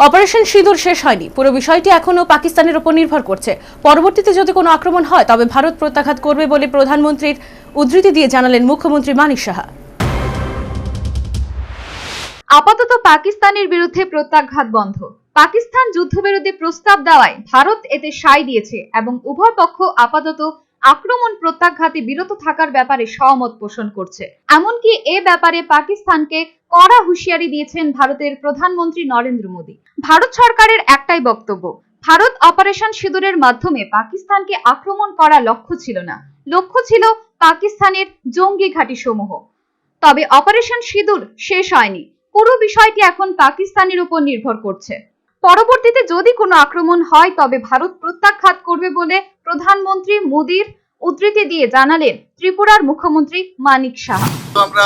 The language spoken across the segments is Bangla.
অপারেশন সিঁদুর শেষ হয়নি। পুরো বিষয়টি এখনো পাকিস্তানের উপর নির্ভর করছে। পরবর্তীতে যদি কোনো আক্রমণ হয় তবে ভারত প্রত্যাঘাত করবে বলে প্রধানমন্ত্রীর উদ্ধৃতি দিয়ে জানালেন মুখ্যমন্ত্রী মানিক সাহা। আপাতত পাকিস্তানের বিরুদ্ধে প্রত্যাঘাত বন্ধ। পাকিস্তান যুদ্ধবিরতি প্রস্তাব দেওয়ায় ভারত এতে সায় দিয়েছে এবং উভয় পক্ষ আপাতত আক্রমণ প্রত্যাঘাতে বিরত থাকার ব্যাপারে সহমত পোষণ করছে। এমনকি এ ব্যাপারে পাকিস্তানকে কড়া হুঁশিয়ারি দিয়েছেন ভারতের প্রধানমন্ত্রী নরেন্দ্র মোদী। ভারত সরকারের একটাই বক্তব্য, ভারত অপারেশন সিঁদুরের মাধ্যমে পাকিস্তানকে আক্রমণ করা লক্ষ্য ছিল না, লক্ষ্য ছিল পাকিস্তানের জঙ্গি ঘাঁটিসমূহ। তবে অপারেশন সিঁদুর শেষ হয়নি। পুরো বিষয়টি এখন পাকিস্তানের উপর নির্ভর করছে। পরবর্তীতে যদি কোনো আক্রমণ হয় তবে ভারত প্রত্যাঘাত করবে বলে প্রধানমন্ত্রী মোদীর উদ্ধৃতি দিয়ে জানালেন ত্রিপুরার মুখ্যমন্ত্রী মানিক সাহা। আমরা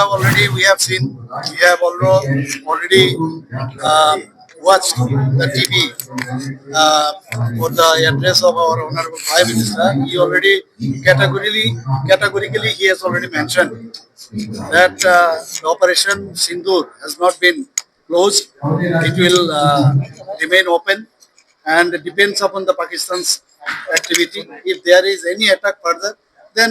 we have already watched the TV for the address of our Honorable Prime Minister. He already categorically he has already mentioned that the Operation Sindoor has not been closed. It will remain open and depends upon the Pakistan's activity. If there is any attack further, then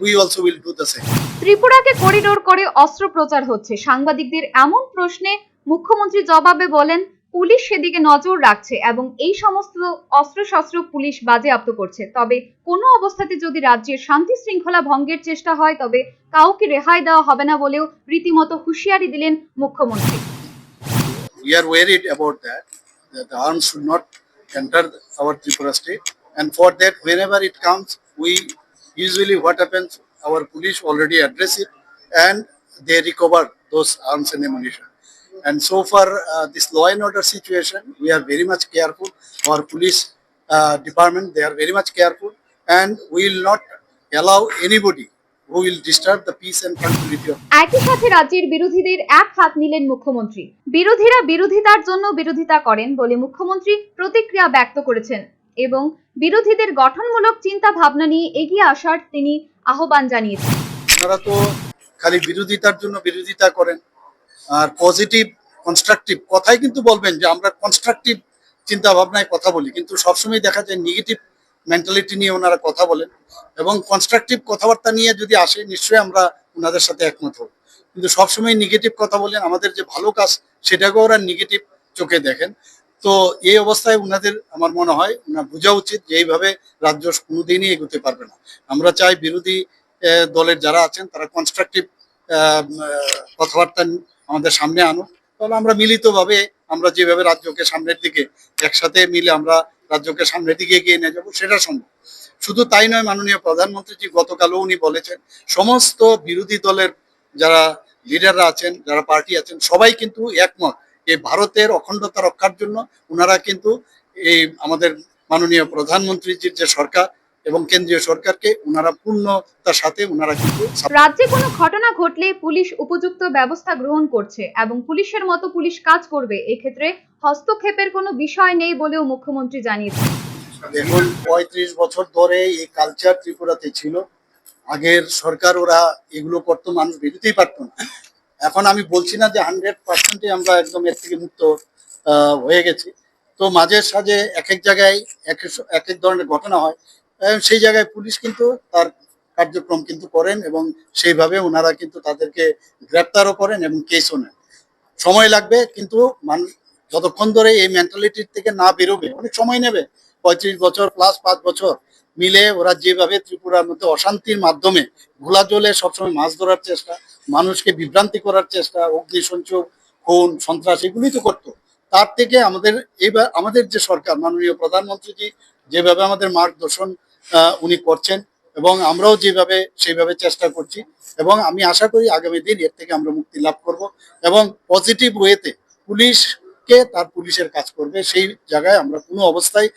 we also will do the same. ত্রিপুরাকে করিডোর করে অস্ত্র প্রচার হচ্ছে। সাংবাদিকদের এমন প্রশ্নে মুখ্যমন্ত্রী জবাবে বলেন, পুলিশ সেদিকে নজর রাখছে এবং এই সমস্ত অস্ত্রশস্ত্র পুলিশ বাজেয়াপ্ত করছে। তবে কোনো অবস্থাতে যদি রাজ্যের শান্তি শৃঙ্খলা ভঙ্গের চেষ্টা হয় তবে কাউকে রেহাই দেওয়া হবে না বলেও রীতিমতো হুঁশিয়ারি দিলেন মুখ্যমন্ত্রী। We are worried about that the arms should not enter our Tripura state, and for that whenever it comes, we usually what happens, our police already address it and they recover those arms and ammunition. And so far this law and order situation, we are very much careful. Our police department, they are very much careful, and we will not allow anybody who will disturb the peace and tranquility of. একই সাথে রাজ্যের বিরোধীদের এক হাত নিলেন মুখ্যমন্ত্রী। বিরোধীরা বিরোধিতার জন্য বিরোধিতা করেন বলে মুখ্যমন্ত্রী প্রতিক্রিয়া ব্যক্ত করেছেন এবং বিরোধীদের গঠনমূলক চিন্তা ভাবনা নিয়ে এগিয়ে আসার তিনি আহ্বান জানিয়েছেন। আপনারা তো খালি বিরোধিতার জন্য বিরোধিতা করেন, আর পজিটিভ কনস্ট্রাকটিভ কথাই কিন্তু বলবেন যে আমরা কনস্ট্রাকটিভ চিন্তা ভাবনায় কথা বলি, কিন্তু সবসময় দেখা যায় নেগেটিভ মেন্টালিটি নিয়ে ওনারা কথা বলেন এবং কনস্ট্রাকটিভ কথাবার্তা নিয়ে যদি আসে নিশ্চয়ই আমরা ওনাদের সাথে একমত হব, কিন্তু সবসময় নেগেটিভ কথা বলেন। আমাদের যে ভালো কাজ সেটাকেও ওরা নেগেটিভ চোখে দেখেন। তো এই অবস্থায় ওনাদের আমার মনে হয় বোঝা উচিত যে এইভাবে রাজ্য কোনোদিনই এগোতে পারবে না। আমরা চাই বিরোধী দলের যারা আছেন তারা কনস্ট্রাকটিভ কথাবার্তা আমাদের সামনে আনুক, তাহলে আমরা মিলিতভাবে আমরা যেভাবে রাজ্যকে সামনের দিকে একসাথে মিলে আমরা রাজ্যকে সামনের দিকে এগিয়ে নিয়ে যাবো সেটা সম্ভব। শুধু তাই নয়, মাননীয় প্রধানমন্ত্রীজি গতকালও উনি বলেছেন সমস্ত বিরোধী দলের যারা লিডাররা আছেন, যারা পার্টি আছেন, সবাই কিন্তু একমত এই ভারতের অখণ্ডতা রক্ষার জন্য ওনারা কিন্তু এই আমাদের মাননীয় প্রধানমন্ত্রীজির যে সরকার এবং কেন্দ্রীয় সরকারকে ওনারা পূর্ণতার সাথে ওনারা কিন্তু। রাজ্যে কোনো ঘটনা ঘটলে পুলিশ উপযুক্ত ব্যবস্থা গ্রহণ করছে এবং পুলিশের মতো পুলিশ কাজ করবে। এক্ষেত্রে হস্তক্ষেপের কোনো বিষয় নেই বলেও মুখ্যমন্ত্রী জানিয়েছেন। দেখুন, 35 বছর ধরে এই কালচার ত্রিপুরাতে ছিল। আগের সরকার ওরা এগুলো করতো, মানুষ বেরোতেই পারতো না। এখন আমি বলছি না যে 100% আমরা একদম এর থেকে মুক্ত হয়ে গেছি। তো মাঝে সাঝে এক এক জায়গায় এক এক ধরনের ঘটনা হয়, সেই জায়গায় পুলিশ কিন্তু তার কার্যক্রম কিন্তু করেন এবং সেইভাবে ওনারা কিন্তু তাদেরকে গ্রেপ্তারও করেন এবং কেসও নেন। সময় লাগবে, কিন্তু মানুষ যতক্ষণ ধরে এই মেন্টালিটির থেকে না বেরোবে অনেক সময় নেবে। 35 বছর প্লাস 5 বছর মিলে ওরা যেভাবে ত্রিপুরার মধ্যে অশান্তির মাধ্যমে ঘোলা জলে সবসময় মাছ ধরার চেষ্টা, মানুষকে বিভ্রান্তি করার চেষ্টা, অগ্নিসংযোগ, খুন, সন্ত্রাস এগুলোই তো করতো। তার থেকে আমাদের যে সরকার, মাননীয় প্রধানমন্ত্রীজি যেভাবে আমাদের মার্গদর্শন উনি করছেন এবং আমরাও সেইভাবে চেষ্টা করছি এবং আমি আশা করি আগামী দিন এর থেকে আমরা মুক্তি লাভ করব এবং পজিটিভ ওয়েতে পুলিশকে তার পুলিশের কাজ করবে, সেই জায়গায় আমরা কোনো অবস্থায়।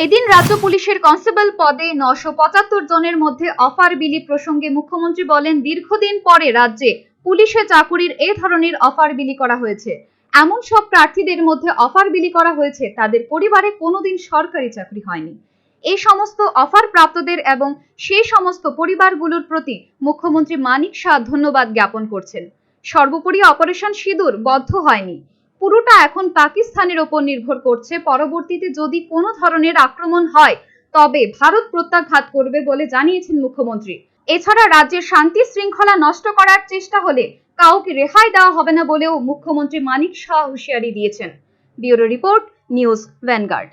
এদিন রাজ্য পুলিশের কনস্টেবল পদে 975 জনের মধ্যে অফার বিলি প্রসঙ্গে মুখ্যমন্ত্রী বলেন, দীর্ঘদিন পরে রাজ্যে পুলিশে চাকুরির এই ধরনের অফার বিলি করা হয়েছে। এমন সব প্রার্থীদের মধ্যে অফার বিলি করা হয়েছে তাদের পরিবারে কোনোদিন সরকারি চাকরি হয়নি। এই সমস্ত অফার প্রাপ্তদের এবং সেই সমস্ত পরিবারগুলোর প্রতি মুখ্যমন্ত্রী মানিক সাহা ধন্যবাদ জ্ঞাপন করছেন। সর্বোপরি অপারেশন সিঁদুর বদ্ধ হয়নি। পুরোটা এখন পাকিস্তানের ওপর নির্ভর করছে। পরবর্তীতে যদি কোনো ধরনের আক্রমণ হয় তবে ভারত প্রত্যাঘাত করবে বলে জানিয়েছেন মুখ্যমন্ত্রী। এছাড়া রাজ্যের শান্তি শৃঙ্খলা নষ্ট করার চেষ্টা হলে কাউকে রেহাই দেওয়া হবে না বলেও মুখ্যমন্ত্রী মানিক শাহ হুঁশিয়ারি দিয়েছেন। Bureau report, news vanguard.